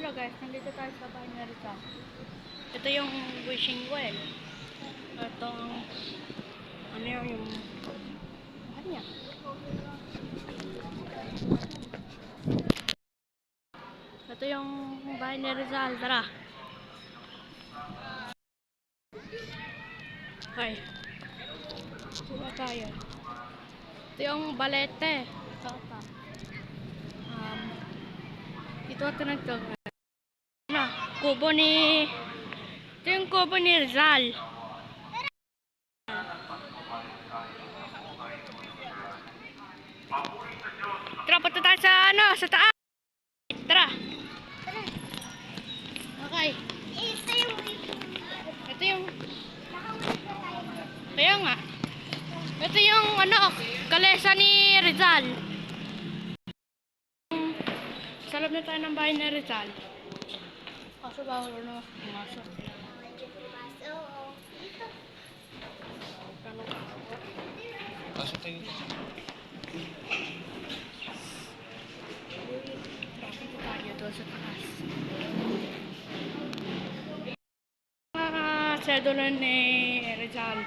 Hello guys, nandito tayo sa bahay na Rizal. Ito yung wishing well. Ito ang ano yung ano niya? Ito yung bahay ni Rizal. Tara. Okay. Sila tayo. Ito yung balete. Ito at nagto. Ano? Kubo ni... Ito yung kubo ni Rizal. Tara, punta tayo sa ano? Sa taas. Tara. Okay. Ito yung... Kaya nga. Ito yung ano, kalesa ni Rizal. Sa loob na tayo ng bahay ni Rizal. Kaso bawal na pumasok. Pasok tayo dito. Pasok tayo doon sa taas. Mga sedula ni Rizal.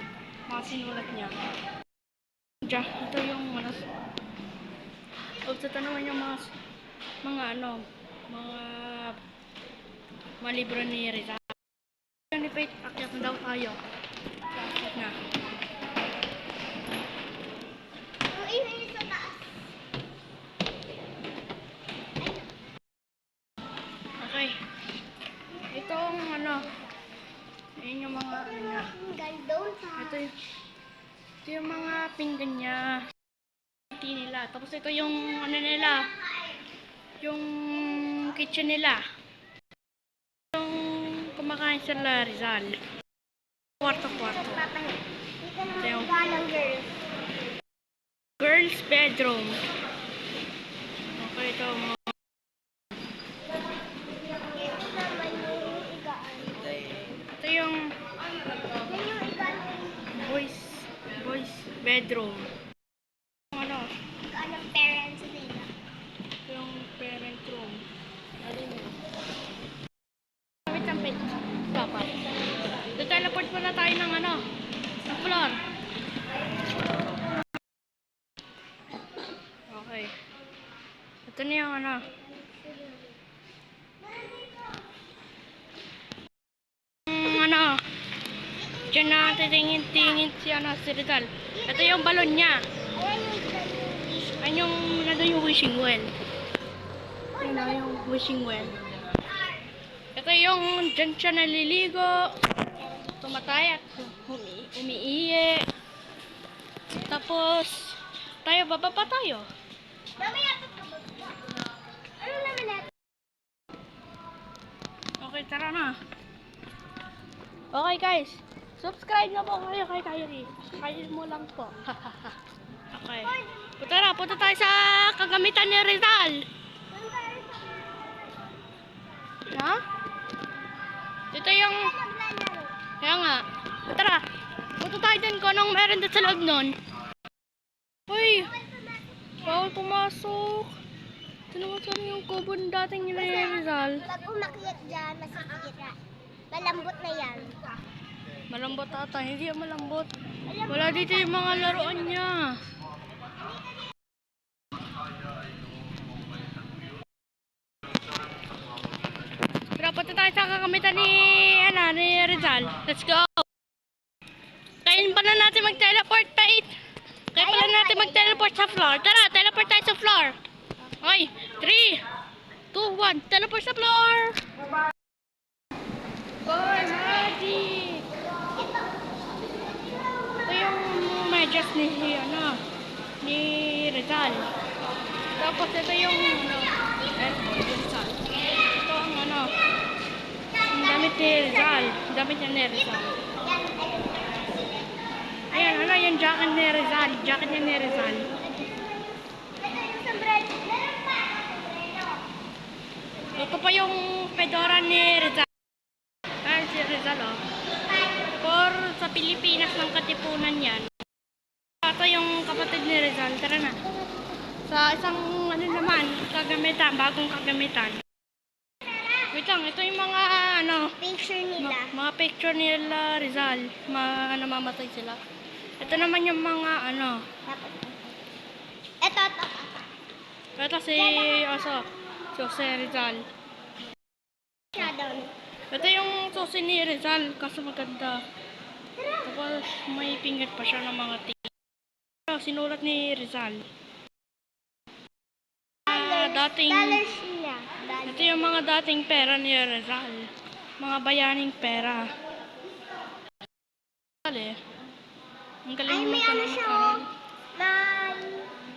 Mga sinulat niya. Diyan, ito yung ano. Ito naman yung mga libro ni Rizal. Ni Pate, akyat na daw tayo. Akyat na. Okay. Itong ano. Ayun yung mga ano niya. Ito yung mga pinggan niya. Nila. Tapos ito yung ano nila. Yung kitchen nila. Yung kumakain sila Rizal. Kwarto-kwarto. Ito yung girls bedroom. Okay, ito mga ito yung boys bedroom. Ano? Anong parents nila? Ito yung parent room. Ano yun? Wait ang pet. Dapat. Teleport muna tayo ng ano? Ng floor. Okay. Ito na yung ano. Ano? Diyan na titingin-tingin si Rizal. Ito yung balon niya. Ayun yung nandun yung wishing well. Ayun na yung wishing well. Ito yung dyan siya naliligo. Tumatay at umiiye. Tapos, baba pa tayo. Okay, tara na. Okay guys, subscribe na po kayo kay Kyrie. Kyrie mo lang po. Okay. Punta tayo sa kagamitan ni Rizal. Ha? Ito yung... Kaya nga. Tara. Punta tayo din kung anong meron doon sa loob nun. Uy! Bawal pumasok. Ito naman sana yung kubo ng dating ni Rizal. Pag umakyat dyan, masisira. Malambot na yan. Malambot ata. Hindi yan malambot. Wala dito yung mga laruan niya. Tara, punta tayo sa kakamitan ni Rizal. Let's go! Kain pa na natin mag-teleport, Pate. Kaya pala natin mag-teleport sa floor. Tara, teleport tayo sa floor. Okay, 3, 2, 1. Teleport sa floor! Boy, magic! Ito yung medyas ni Rizal. Tapos ito yung Rizal. Ito ang ang damit ni Rizal. Damit niya ni Rizal. Ayan, yung jacket ni Rizal. Jacket niya ni Rizal. Ito pa yung fedora ni Rizal. Ayan si Rizal, oh. For sa Pilipinas ng Katipunan yan. Ito yung kapatid ni Rizal. Tara na. Sa isang ano naman, kagamitan, bagong kagamitan. Wait lang, ito yung mga ano, Picture nila. mga picture nila Rizal. Namamatay sila. Ito naman yung mga ano. Tapos, ito. Ito si Jose Rizal. Siya doon. Ito yung susi ni Rizal kasi maganda. Tapos may pinggan pa siya ng mga sinulat ni Rizal. Dating Dollars niya. ito yung mga dating pera ni Rizal. Mga bayaning pera. Ang galing Ay, mo may ano siya, oh. May...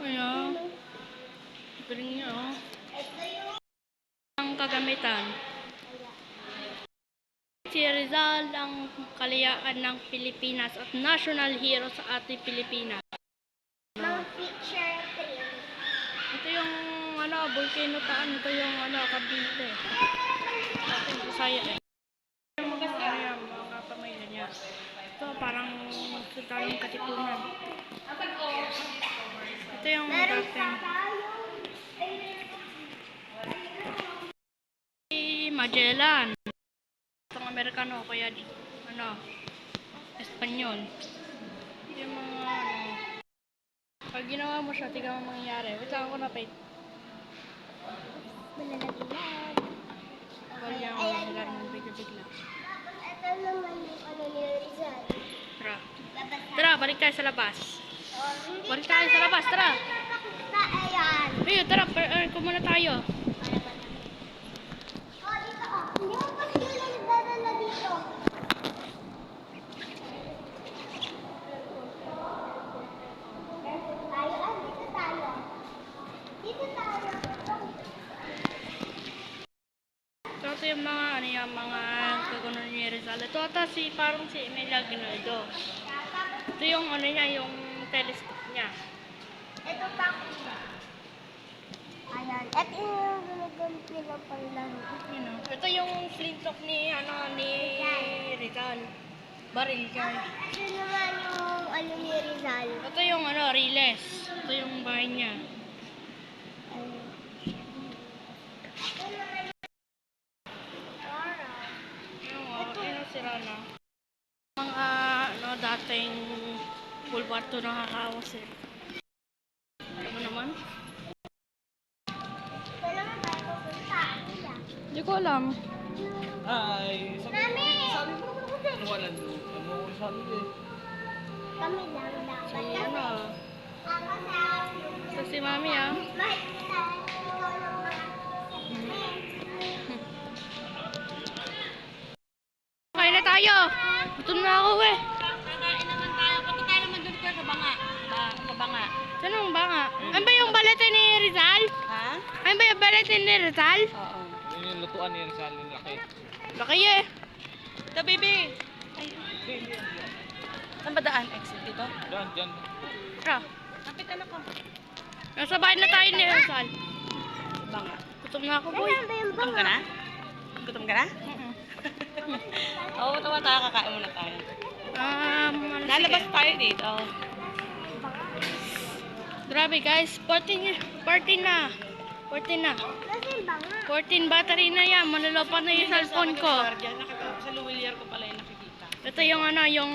Ayan. Galing niya, oh. Ang kagamitan. Si Rizal ang kalayaan ng Pilipinas at national hero sa ating Pilipinas. Mga picture tree. Ito yung ano, volcano taan. Ito yung ano, Cavite. Ating Bisaya eh. Yung mga ano yan, mga pamilya niya. Ito parang magsasalang katipunan. Ito yung Meron dating pa tayo. Magellan. Itong Amerikano, kaya ano, Espanyol. Yung mga ano, pag ginawa mo siya, tignan mo mangyayari. Wait lang ako na pay. Malalaglag. Bali yung nila yung bigla-bigla. Ito naman yung ano ni Rizal. Tara. Labas na. Tara, balik tayo sa labas. Oh, hindi Balik tayo sa labas, tara. nakita. Ayan. Ayun, tara, kumuna tayo. Oh, dito oh. Hindi mo pa sila nagdadala dito. Dito tayo. Dito tayo. So, ito yung mga, ano yung mga kagunan ni Rizal. Ito ata parang si Emilia Aguinaldo. Ito yung ano niya, yung telescope niya. Ito pa. Ayan. Ito yung ginagamit nila panlaro. You know, ito yung flintlock ni, ni Rizal. Baril niya. Ito naman yung ano ni Rizal. Ito yung Riles. Ito yung bahay niya. Yung sira na. Mga dating bulwarto nakakawas eh. Ano naman? Kailangan tayo pupunta. Hindi ko alam. Ay, Mami! wala doon. Ano ko sabi eh. Kami lang dapat. Si ano, Ako sa ito si Mami ah. makikita ikaw lang Kain na tayo. Gutom na ako eh. Kakain naman tayo. Punta tayo naman doon sa banga. Sa banga. Saan ang banga? Ano ba yung balete ni Rizal? Ha? Ano ba yung balete ni Rizal? Oo. Yun yung lutuan niya sa alin laki. Laki eh. Ito, baby! Saan ba daan? Exit dito? Diyan. Tara. Kapit anak ko. Nasa bahay na tayo ni Rizal. Banga. Gutom na ako boy. Saan ba yung Gutom ka na? Gutom ka na? Oo, tawa tayo. Kakain muna tayo. Ano, Lalabas sige. tayo dito. Grabe guys. 14 na. 14 na. Kasi banga. 14 battery na yan. Manulopan na yung cellphone ko. Sa Luwilier ko pala yung nakikita. Ito yung yung...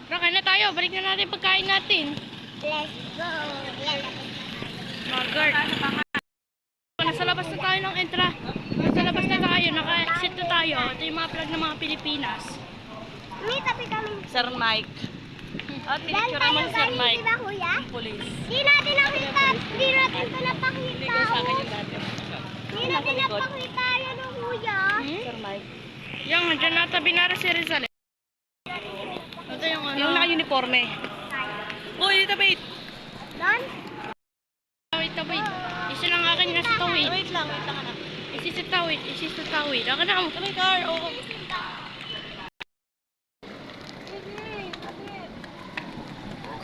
Tara, kain na tayo. Balik na natin pagkain natin. Let's go. Magard. Nasa labas na tayo ng entra. Nasa labas na tayo. Naka-exit na tayo. Ito yung mga flag ng mga Pilipinas. May tabi kami. Sir Mike. At Dahil pinicture tayo mo si Sir galing, Mike. di ba kuya? Police. Di natin nakita. Di natin ito Hindi napakita. ko sa akin Oh. yung dati. Di natin napakita yan ng kuya. Sir Mike. Yung, dyan natabi na rin si Rizal. Ito yung Yung naka-uniforme. Uy, dito, wait. Don? Tawid. Isa lang akin nasa tawid. Wait lang anak. Isa sa tawid. Akin na. Tuloy car, oo.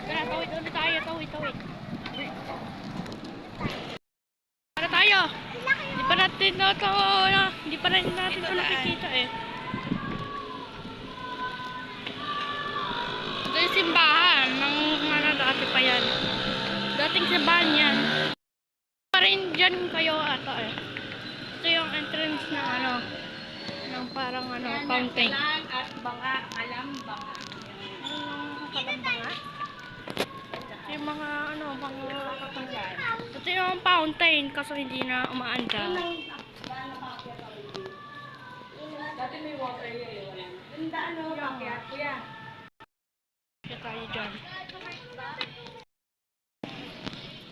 Tara, tawid ulit tayo. Tawid. Tara tayo. Hindi pa natin ito nakikita eh. Ito yung simbahan ng dati pa yan. Dating simbahan yan. Pa rin dyan kayo ata eh. Ito yung entrance na ano, ng parang ano, fountain. At banga, alam banga. Ano yung banga? Ito yung mga ano, mga katanggal. Ito yung fountain kasi hindi na umaandar. Dati may water yun. Ganda ano, pakyat kuya. Kaya tayo dyan.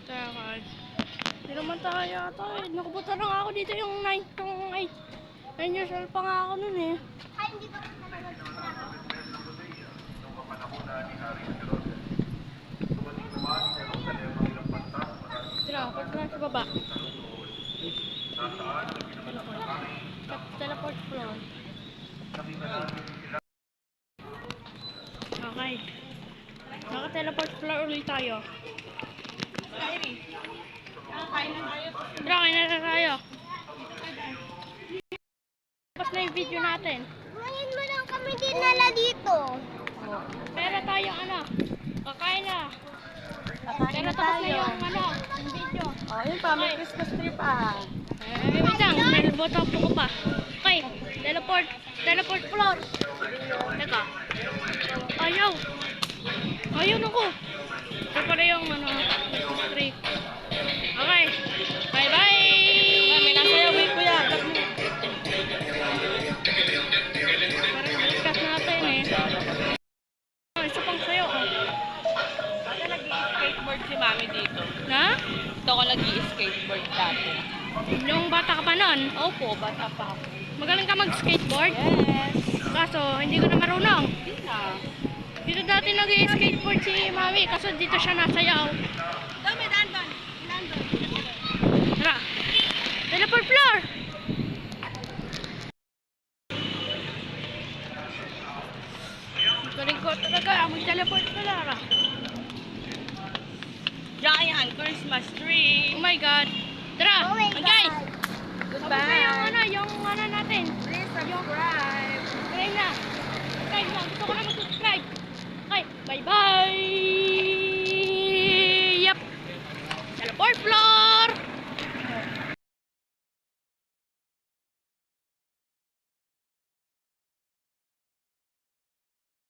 Tara, hindi naman tayo ata eh. Nakapunta na nga ako dito yung 9 years old pa nga ako nun eh. Ay, hindi pa kita nag-trabaho. Tira, punta na sa baba. Teleport floor. Okay. Naka-teleport floor ulit tayo. Kain na tayo. Tara, kain na tayo. Tapos na yung video natin. Ngayon mo lang kami dinala dito. Pero tayo ano, kakain na. Kakain Pero na tapos na tayo. yung ano, yung video. Oh, yun pa, may Christmas tree pa. Wait lang, nalibutan ko pa. Okay, teleport floor. Teka. Ayaw. Ayaw na ko. Ito pala yung ano, Christmas tree. Okay, bye-bye! May nasayawin kuya. Parang discuss natin eh. Oh, isa pang sayo. Oh. Baka nag-i-skateboard si mami dito. Na? Ito ako nag-i-skateboard dati. Yung bata ka pa nun? Opo, bata pa ako. Magaling ka mag-skateboard? Yes. Kaso, hindi ko na marunong. Hindi na. Dito dati nag-skateboard si Mami, kaso dito siya nasayaw. Dami, dandan. Tara! Teleport floor! Galing ko talaga, mag-teleport ka Lara. Giant Christmas tree. Oh my God! Tara! Oh my Guys! God. Tapos na yung ano natin. Please subscribe. Subscribe na. Subscribe na. Gusto ko na mag-subscribe. Okay, bye-bye! Yep! Teleport floor!